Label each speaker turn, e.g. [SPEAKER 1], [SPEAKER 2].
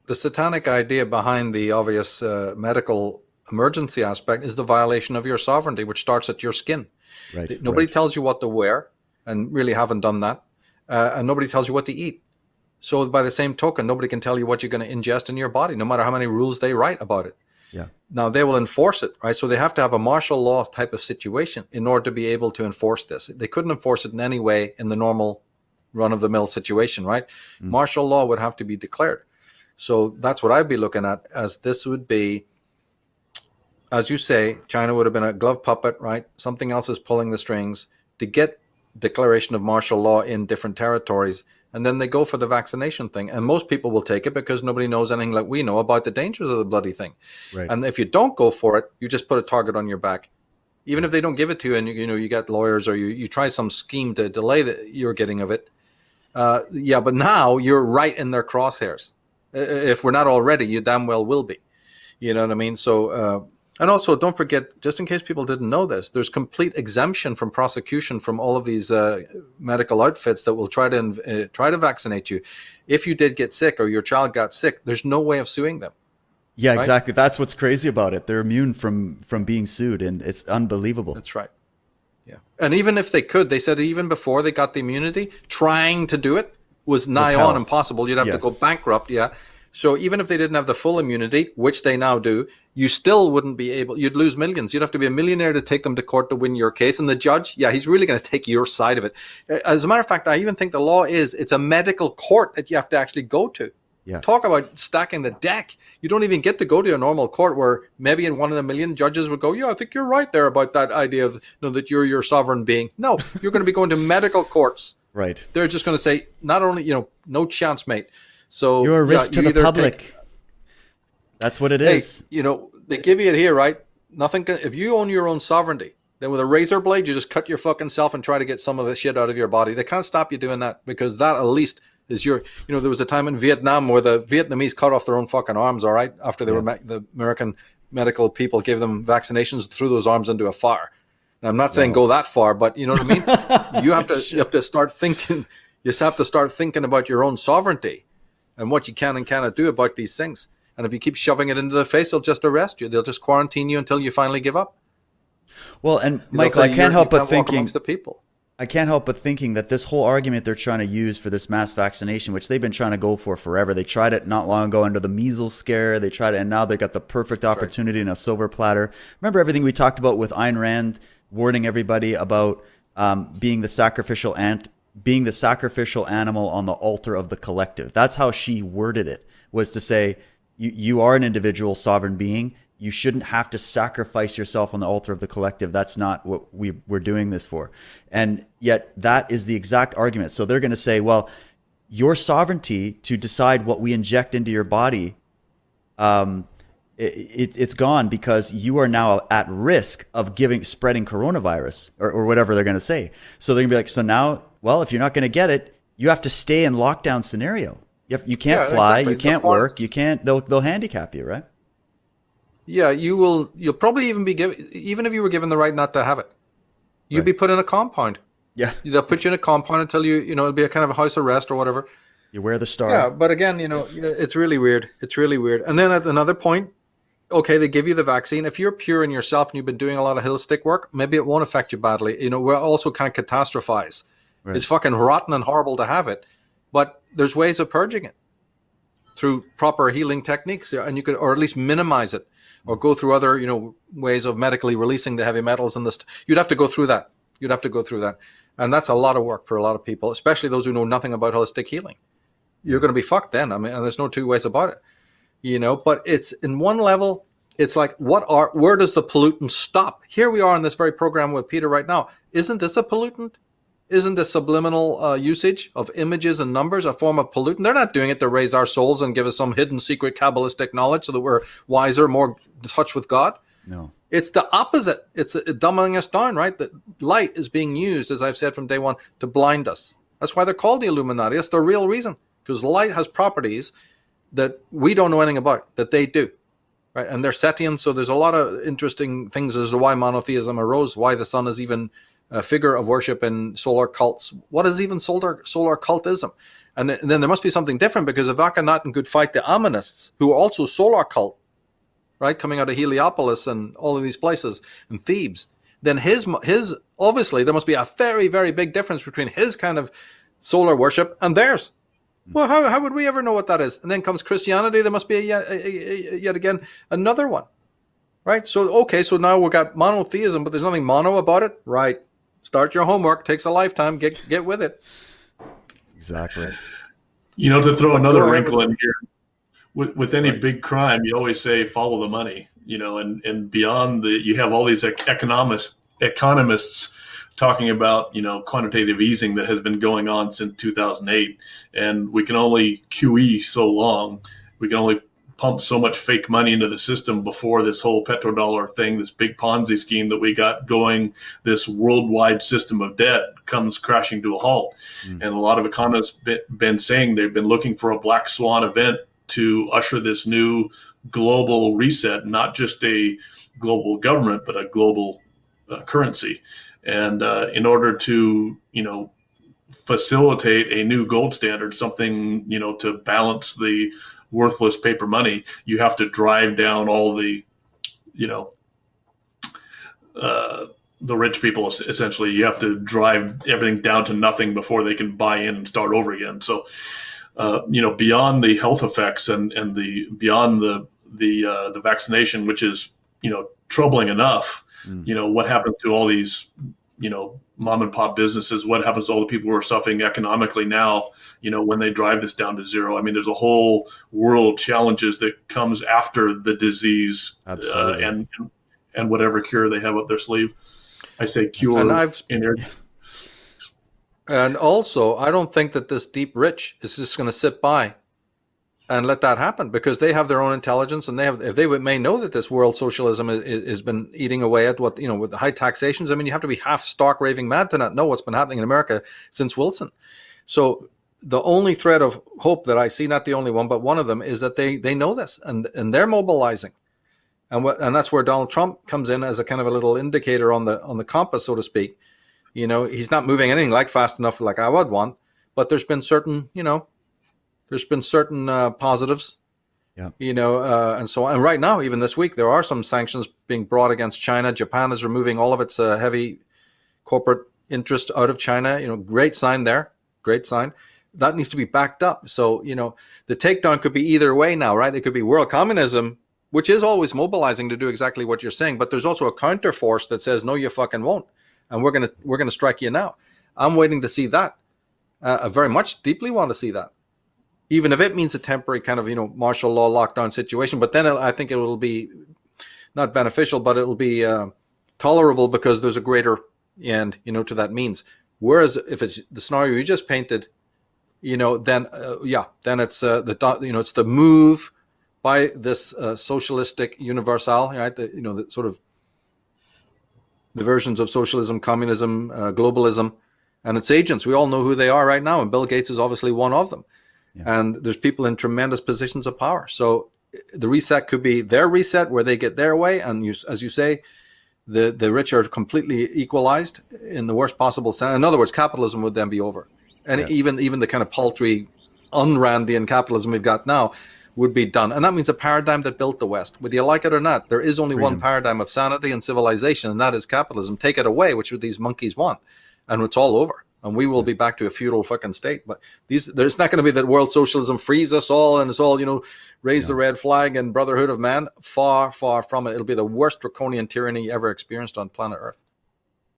[SPEAKER 1] the satanic idea behind the obvious medical emergency aspect is the violation of your sovereignty, which starts at your skin.
[SPEAKER 2] Right,
[SPEAKER 1] Nobody
[SPEAKER 2] right.
[SPEAKER 1] tells you what to wear, and really haven't done that. And nobody tells you what to eat. So by the same token, nobody can tell you what you're going to ingest in your body, no matter how many rules they write about it.
[SPEAKER 2] Yeah.
[SPEAKER 1] Now they will enforce it, right? So they have to have a martial law type of situation in order to be able to enforce this. They couldn't enforce it in any way in the normal run-of-the-mill situation, right? Martial law would have to be declared. So that's what I'd be looking at, as this would be, as you say, China would have been a glove puppet, right? Something else is pulling the strings to get declaration of martial law in different territories. And then they go for the vaccination thing. And most people will take it because nobody knows anything like we know about the dangers of the bloody thing.
[SPEAKER 2] Right.
[SPEAKER 1] And if you don't go for it, you just put a target on your back. Even if they don't give it to you and you get lawyers, or you try some scheme to delay your getting of it. But now you're right in their crosshairs. If we're not already, you damn well will be. You know what I mean? So, and also don't forget, just in case people didn't know this, there's complete exemption from prosecution from all of these medical outfits that will try to vaccinate you. If you did get sick or your child got sick, there's no way of suing them.
[SPEAKER 2] Yeah,
[SPEAKER 1] right?
[SPEAKER 2] exactly. That's what's crazy about it. They're immune from being sued, and it's unbelievable.
[SPEAKER 1] That's right. Yeah. And even if they could, they said even before they got the immunity, trying to do it was nigh on impossible. You'd have to go bankrupt. Yeah. So even if they didn't have the full immunity, which they now do, you still wouldn't be able, you'd lose millions. You'd have to be a millionaire to take them to court to win your case. And the judge, he's really going to take your side of it. As a matter of fact, I even think the law it's a medical court that you have to actually go to.
[SPEAKER 2] Yeah.
[SPEAKER 1] Talk about stacking the deck. You don't even get to go to a normal court where maybe in 1 in a million judges would go, I think you're right there about that idea of that you're your sovereign being. No, you're going to be going to medical courts.
[SPEAKER 2] Right.
[SPEAKER 1] They're just going to say, not only, no chance, mate. So
[SPEAKER 2] you're a risk to the public. That's what it is.
[SPEAKER 1] They give you it here, right? Nothing can, if you own your own sovereignty, then with a razor blade, you just cut your fucking self and try to get some of the shit out of your body. They can't stop you doing that, because that at least is your, there was a time in Vietnam where the Vietnamese cut off their own fucking arms, all right? After they were, the American medical people gave them vaccinations, threw those arms into a fire. Now, I'm not saying go that far, but you know what I mean? You have to start thinking, you just have to start thinking about your own sovereignty and what you can and cannot do about these things. And if you keep shoving it into their face, they'll just arrest you. They'll just quarantine you until you finally give up.
[SPEAKER 2] Well, and Michael, I can't help but thinking,
[SPEAKER 1] the people.
[SPEAKER 2] I can't help but thinking that this whole argument they're trying to use for this mass vaccination, which they've been trying to go for forever. They tried it not long ago under the measles scare. They tried it, and now they got the perfect opportunity in a silver platter. Remember everything we talked about with Ayn Rand warning everybody about being the sacrificial animal on the altar of the collective. That's how she worded it, was to say, you are an individual sovereign being. You shouldn't have to sacrifice yourself on the altar of the collective. That's not what we're doing this for. And yet that is the exact argument. So they're going to say, well, your sovereignty to decide what we inject into your body, it's gone, because you are now at risk of spreading coronavirus or whatever they're going to say. So they're going to be like, so now, well, if you're not going to get it, you have to stay in lockdown scenario. You can't fly, exactly. You can't work, you can't, they'll handicap you, right?
[SPEAKER 1] Yeah, you'll probably even be given, even if you were given the right not to have it, you'd be put in a compound.
[SPEAKER 2] Yeah.
[SPEAKER 1] They'll put you in a compound until it'll be a kind of a house arrest or whatever.
[SPEAKER 2] You wear the star.
[SPEAKER 1] Yeah, but again, it's really weird. It's really weird. And then at another point, okay, they give you the vaccine. If you're pure in yourself and you've been doing a lot of hill stick work, maybe it won't affect you badly. We also can't catastrophize. Right. It's fucking rotten and horrible to have it, but there's ways of purging it through proper healing techniques, and you could, or at least minimize it, or go through other, ways of medically releasing the heavy metals and this. You'd have to go through that. And that's a lot of work for a lot of people, especially those who know nothing about holistic healing. You're going to be fucked then. I mean, and there's no two ways about it, but it's in one level, it's like, where does the pollutant stop? Here we are in this very program with Peter right now. Isn't this a pollutant? Isn't the subliminal usage of images and numbers a form of pollutant? They're not doing it to raise our souls and give us some hidden secret Kabbalistic knowledge so that we're wiser, more in touch with God.
[SPEAKER 2] No.
[SPEAKER 1] It's the opposite. It's dumbing us down, right? The light is being used, as I've said from day one, to blind us. That's why they're called the Illuminati. That's the real reason. Because light has properties that we don't know anything about, that they do. Right? And they're sentient, so there's a lot of interesting things as to why monotheism arose, why the sun is even figure of worship in solar cults. What is even solar cultism? And then there must be something different, because if Akhenaten could fight the Ammonists, who are also solar cult, right, coming out of Heliopolis and all of these places, and Thebes, then his obviously there must be a very, very big difference between his kind of solar worship and theirs. Well, how would we ever know what that is? And then comes Christianity. There must be yet again another one, right? So okay, so now we've got monotheism, but there's nothing mono about it, right? Start your homework. Takes a lifetime. Get with it.
[SPEAKER 2] Exactly.
[SPEAKER 3] To throw another wrinkle in here, with any big crime, you always say follow the money. And beyond you have all these economists talking about quantitative easing that has been going on since 2008, and we can only QE so long. We can only pump so much fake money into the system before this whole petrodollar thing, this big Ponzi scheme that we got going, this worldwide system of debt comes crashing to a halt. And a lot of economists been saying they've been looking for a black swan event to usher this new global reset, not just a global government, but a global currency. And in order to, facilitate a new gold standard, something, to balance the worthless paper money, you have to drive down all the, the rich people. Essentially, you have to drive everything down to nothing before they can buy in and start over again. So, beyond the health effects and beyond the vaccination, which is, troubling enough, what happens to all these, mom and pop businesses? What happens to all the people who are suffering economically now, when they drive this down to zero? I mean, there's a whole world of challenges that comes after the disease, and whatever cure they have up their sleeve. I say cure in there.
[SPEAKER 1] And also, I don't think that this deep rich is just going to sit by and let that happen, because they have their own intelligence, and if they may know that this world socialism has been eating away at what, with the high taxations. I mean, you have to be half stark raving mad to not know what's been happening in America since Wilson. So the only thread of hope that I see, not the only one, but one of them, is that they know this, and they're mobilizing. And that's where Donald Trump comes in as a kind of a little indicator on the compass, so to speak. He's not moving anything like fast enough like I would want, but there's been certain, positives, and so on. And right now, even this week, there are some sanctions being brought against China. Japan is removing all of its heavy corporate interest out of China. Great sign there. Great sign. That needs to be backed up. So, the takedown could be either way now, right? It could be world communism, which is always mobilizing to do exactly what you're saying. But there's also a counter force that says, no, you fucking won't. And we're gonna strike you now. I'm waiting to see that. I very much deeply want to see that, even if it means a temporary kind of martial law lockdown situation. But then I think it will be not beneficial, but it will be tolerable, because there's a greater end to that means. Whereas if it's the scenario you just painted, then it's it's the move by this socialistic universal, right? The sort of the versions of socialism, communism, globalism, and its agents. We all know who they are right now, and Bill Gates is obviously one of them. Yeah. And there's people in tremendous positions of power. So the reset could be their reset, where they get their way, and as you say, the rich are completely equalized in the worst possible sense. In other words, capitalism would then be over, and even the kind of paltry, un-Randian capitalism we've got now would be done. And that means a paradigm that built the West. Whether you like it or not, there is only one paradigm of sanity and civilization, and that is capitalism. Take it away, which these monkeys want, and it's all over. And we will be back to a feudal fucking state. But there's not going to be that world socialism frees us all and it's all, raise the red flag and brotherhood of man. Far, far from it. It'll be the worst draconian tyranny ever experienced on planet Earth.